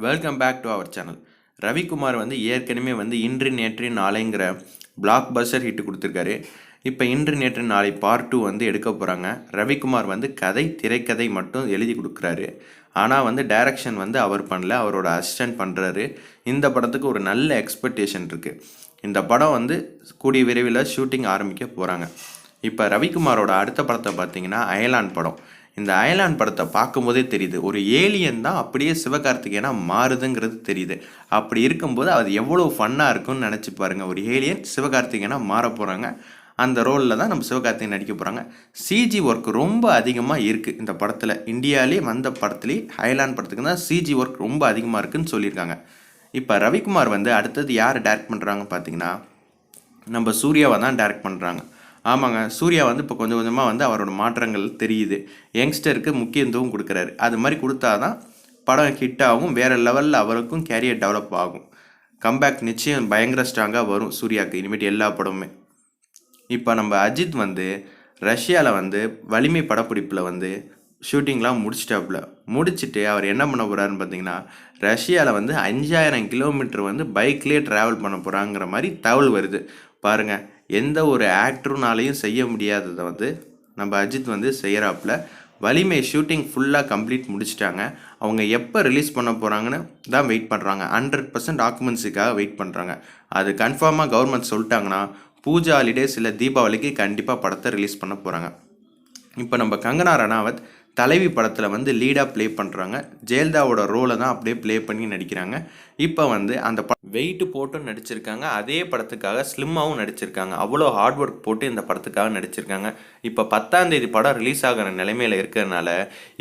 Welcome back to our channel. Ravikumar வந்து ஏற்கனவே வந்து இன்று நேற்று நாளைங்கிற பிளாக் பஸ்டர் ஹிட் கொடுத்துருக்காரு. இப்போ இன்று நேற்று நாளை பார்ட் 2 வந்து எடுக்க போகிறாங்க. ரவிக்குமார் வந்து திரைக்கதை மட்டும் எழுதி கொடுக்குறாரு. ஆனால் வந்து டைரக்ஷன் வந்து அவர் பண்ணல, அவரோட அசிஸ்டன்ட் பண்ணுறாரு. இந்த படத்துக்கு ஒரு நல்ல எக்ஸ்பெக்டேஷன் இருக்குது. இந்த படம் வந்து கூடிய விரைவில் ஷூட்டிங் ஆரம்பிக்க போகிறாங்க. இப்போ ரவிக்குமாரோட அடுத்த படத்தை பார்த்தீங்கன்னா அயலான் படம். இந்த அயலான் படத்தை பார்க்கும்போதே தெரியுது, ஒரு ஏலியன் தான் அப்படியே சிவகார்த்திகேயனா மாறுதுங்கிறது தெரியுது. அப்படி இருக்கும்போது அது எவ்வளோ ஃபன்னாக இருக்கும்னு நினச்சி பாருங்கள். ஒரு ஏலியன் சிவகார்த்திகேயனா மாற போகிறாங்க. அந்த ரோலில் தான் நம்ம சிவகார்த்திகேயன் நடிக்க போகிறாங்க. சிஜி ஒர்க் ரொம்ப அதிகமாக இருக்குது இந்த படத்தில். இந்தியாவிலே வந்த படத்துலேயே அயலான் படத்துக்கு தான் சிஜி ஒர்க் ரொம்ப அதிகமாக இருக்குதுன்னு சொல்லியிருக்காங்க. இப்போ ரவிக்குமார் வந்து அடுத்தது யார் டைரக்ட் பண்ணுறாங்க பார்த்தீங்கன்னா நம்ம சூர்யாவை தான் டைரக்ட் பண்ணுறாங்க. ஆமாங்க, சூர்யா வந்து இப்போ கொஞ்சம் கொஞ்சமாக வந்து அவரோட மாற்றங்கள் தெரியுது. யங்ஸ்டருக்கு முக்கியத்துவம் கொடுக்குறாரு. அது மாதிரி கொடுத்தா தான் படம் ஹிட் ஆகும், வேறு லெவலில் அவருக்கும் கேரியர் டெவலப் ஆகும். கம்பேக் நிச்சயம் பயங்கர ஸ்ட்ராங்காக வரும் சூர்யாவுக்கு இனிமேட்டு எல்லா படமுமே. இப்போ நம்ம அஜித் வந்து ரஷ்யாவில் வந்து வலிமை படப்பிடிப்பில் வந்து ஷூட்டிங்லாம் முடிச்சுட்டு அவர் என்ன பண்ண போகிறாருன்னு பார்த்தீங்கன்னா ரஷ்யாவில் வந்து 5000 கிலோமீட்டர் வந்து பைக்லேயே ட்ராவல் பண்ண போகிறாங்கிற மாதிரி தகவல் வருது. பாருங்கள், எந்த ஒரு ஆக்டருனாலையும் செய்ய முடியாததை வந்து நம்ம அஜித் வந்து செய்கிறாப்புல. வலிமை ஷூட்டிங் ஃபுல்லாக கம்ப்ளீட் முடிச்சிட்டாங்க. அவங்க எப்போ ரிலீஸ் பண்ண போகிறாங்கன்னு தான் வெயிட் பண்ணுறாங்க. 100% ஆக்குமென்சிக்காக வெயிட் பண்ணுறாங்க. அது கன்ஃபார்மாக கவர்மெண்ட் சொல்லிட்டாங்கன்னா பூஜா ஹாலிடேஸ் இல்லை தீபாவளிக்கு கண்டிப்பாக படத்தை ரிலீஸ் பண்ண போகிறாங்க. இப்போ நம்ம கங்கனா ரணாவத் தலைவி படத்தில் வந்து லீடாக ப்ளே பண்ணுறாங்க. ஜெயலலிதாவோட ரோலை தான் அப்படியே ப்ளே பண்ணி நடிக்கிறாங்க. இப்போ வந்து அந்த வெயிட்டு போட்டும் நடிச்சிருக்காங்க, அதே படத்துக்காக ஸ்லிம்மாகவும் நடிச்சிருக்காங்க. அவ்வளோ ஹார்ட் ஒர்க் போட்டு இந்த படத்துக்காக நடிச்சிருக்காங்க. இப்போ 10ஆம் தேதி படம் ரிலீஸ் ஆகிற நிலைமையில் இருக்கிறதுனால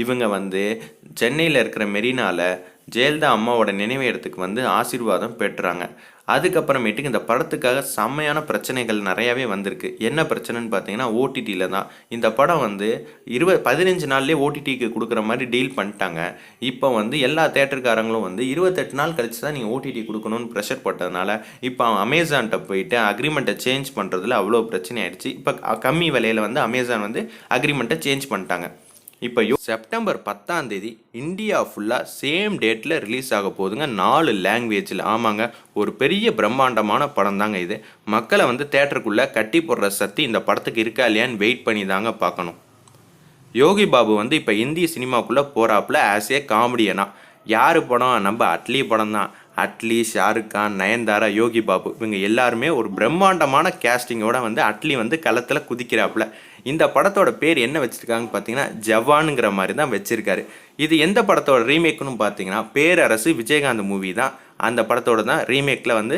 இவங்க வந்து சென்னையில் இருக்கிற மெரினாவில் ஜெயலலிதா அம்மாவோட நினைவு இடத்துக்கு வந்து ஆசீர்வாதம் பெற்றுறாங்க. அதுக்கப்புறமேட்டுக்கு இந்த படத்துக்காக செம்மையான பிரச்சனைகள் நிறையாவே வந்திருக்கு. என்ன பிரச்சனைன்னு பார்த்தீங்கன்னா ஓடிடியில் தான். இந்த படம் வந்து 15 நாள்லேயே ஓடிடிக்கு கொடுக்குற மாதிரி டீல் பண்ணிட்டாங்க. இப்போ வந்து எல்லா தேட்டருக்காரங்களும் வந்து 28 நாள் கழிச்சு தான் நீங்கள் ஓடிடி கொடுக்கணும்னு ப்ரெஷர் போட்டதுனால இப்போ அமேசான்கிட்ட போயிட்டு அக்ரிமெண்ட்டை சேஞ்ச் பண்ணுறதுல அவ்வளோ பிரச்சனை ஆயிடுச்சு. இப்போ கம்மி விலையில் வந்து அமேசான் வந்து அக்ரிமெண்ட்டை சேஞ்ச் பண்ணிட்டாங்க. இப்போ செப்டம்பர் 10ஆம் தேதி இந்தியா ஃபுல்லாக சேம் டேட்டில் ரிலீஸ் ஆக போகுதுங்க, 4 லாங்குவேஜில். ஆமாங்க, ஒரு பெரிய பிரம்மாண்டமான படம் தாங்க இது. மக்களை வந்து தேட்டருக்குள்ளே கட்டி போடுற சக்தி இந்த படத்துக்கு இருக்கா இல்லையான்னு வெயிட் பண்ணி தாங்க பார்க்கணும். யோகி பாபு வந்து இப்போ இந்திய சினிமாக்குள்ளே போகிறாப்புல ஆஸ் ஏ காமெடியனா. யார் படம்? நம்ம அட்லி படம் தான். அட்லி, ஷாருக் கான், நயன்தாரா, யோகி பாபு இவங்க எல்லாருமே ஒரு பிரம்மாண்டமான கேஸ்டிங்கோட வந்து அட்லி வந்து களத்தில் குதிக்கிறாப்புல. இந்த படத்தோட பேர் என்ன வச்சுருக்காங்கன்னு பார்த்தீங்கன்னா ஜவானுங்கிற மாதிரி தான் வச்சுருக்காரு. இது எந்த படத்தோட ரீமேக்குன்னு பார்த்தீங்கன்னா பேரரசு விஜயகாந்த் மூவி தான். அந்த படத்தோட தான் ரீமேக்கில் வந்து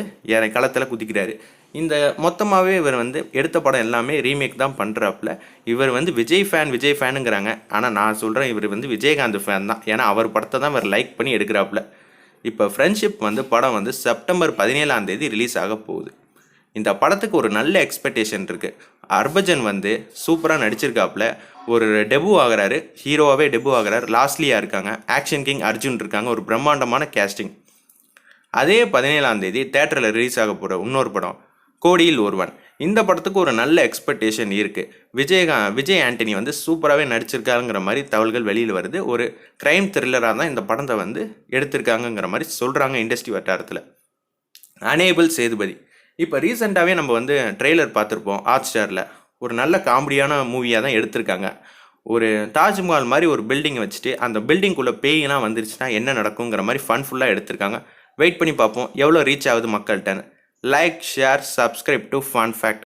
களத்தில் குதிக்கிறாரு. இந்த மொத்தமாகவே இவர் வந்து எடுத்த படம் எல்லாமே ரீமேக் தான் பண்ணுறாப்புல. இவர் வந்து விஜய் ஃபேனுங்கிறாங்க. ஆனால் நான் சொல்கிறேன், இவர் வந்து விஜயகாந்த் ஃபேன் தான். ஏன்னா அவர் படத்தை தான் இவர் லைக் பண்ணி எடுக்கிறாப்புல. இப்போ ஃப்ரெண்ட்ஷிப் வந்து படம் வந்து செப்டம்பர் 17ஆம் தேதி ரிலீஸ் ஆக போகுது. இந்த படத்துக்கு ஒரு நல்ல எக்ஸ்பெக்டேஷன் இருக்குது. ஹர்பஜன் வந்து சூப்பராக நடிச்சிருக்காப்புல. ஒரு டெபு ஆகிறாரு, ஹீரோவாகவே டெபு ஆகிறார். லாஸ்ட்லியாக இருக்காங்க, ஆக்ஷன் கிங் அர்ஜுன் இருக்காங்க. ஒரு பிரம்மாண்டமான கேஸ்டிங். அதே 17ஆம் தேதி தேட்டரில் ரிலீஸ் ஆக போகிற இன்னொரு படம் கோடியில் ஒருவன். இந்த படத்துக்கு ஒரு நல்ல எக்ஸ்பெக்டேஷன் இருக்குது. விஜய் ஆண்டனி வந்து சூப்பராகவே நடிச்சிருக்காங்கிற மாதிரி தகவல்கள் வெளியில் வருது. ஒரு க்ரைம் த்ரில்லராக தான் இந்த படத்தை வந்து எடுத்திருக்காங்கங்கிற மாதிரி சொல்கிறாங்க இண்டஸ்ட்ரி வட்டாரத்தில். அனேபிள் சேதுபதி இப்போ ரீசெண்டாகவே நம்ம வந்து ட்ரெய்லர் பார்த்துருப்போம் ஹாட்ஸ்டாரில். ஒரு நல்ல காமெடியான மூவியாக தான் எடுத்திருக்காங்க. ஒரு தாஜ்மஹால் மாதிரி ஒரு பில்டிங்கை வச்சுட்டு அந்த பில்டிங்குள்ளே பேய்லாம் வந்துருச்சுன்னா என்ன நடக்குங்கிற மாதிரி ஃபன்ஃபுல்லாக எடுத்திருக்காங்க. வெயிட் பண்ணி பார்ப்போம் எவ்வளோ ரீச் ஆகுது மக்கள்கிட்டன்னு. Like, share, subscribe to fun fact.